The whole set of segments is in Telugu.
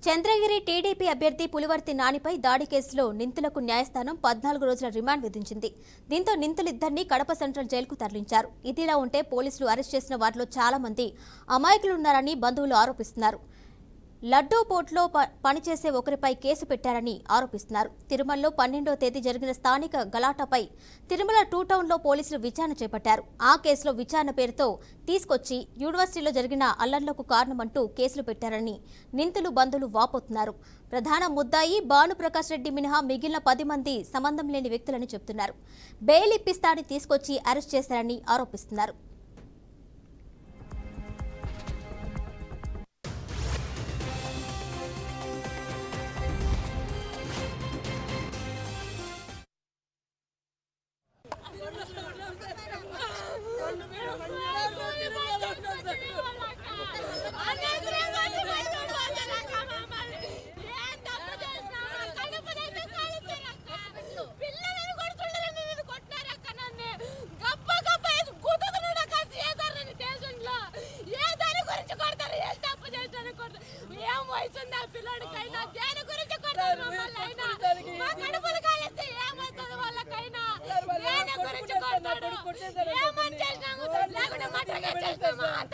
చంద్రగిరి టీడీపీ అభ్యర్థి పులివర్తి నానిపై దాడి కేసులో నిందితులకు న్యాయస్థానం 14 రోజుల రిమాండ్ విధించింది. దీంతో నిందితులిద్దరినీ కడప సెంట్రల్ జైలుకు తరలించారు. ఇదిలా ఉంటే పోలీసులు అరెస్ట్ చేసిన వారిలో చాలా మంది అమాయకులున్నారని బంధువులు ఆరోపిస్తున్నారు. లడ్డూ పోర్టులో పనిచేసే ఒకరిపై కేసు పెట్టారని ఆరోపిస్తున్నారు. తిరుమలలో 12వ తేదీ జరిగిన స్థానిక గలాటాపై తిరుమల 2 టౌన్లో పోలీసులు విచారణ చేపట్టారు. ఆ కేసులో విచారణ పేరుతో తీసుకొచ్చి యూనివర్సిటీలో జరిగిన అల్లర్లకు కారణమంటూ కేసులు పెట్టారని నిందితులు బంధువులు వాపోతున్నారు. ప్రధాన ముద్దాయి భానుప్రకాష్ రెడ్డి మినహా మిగిలిన 10 మంది సంబంధం లేని వ్యక్తులని చెబుతున్నారు. బెయిల్ ఇప్పిస్తారని తీసుకొచ్చి అరెస్ట్ చేశారని ఆరోపిస్తున్నారు.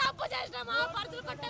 తప్పు చేసినామా పర్సులు కొట్టే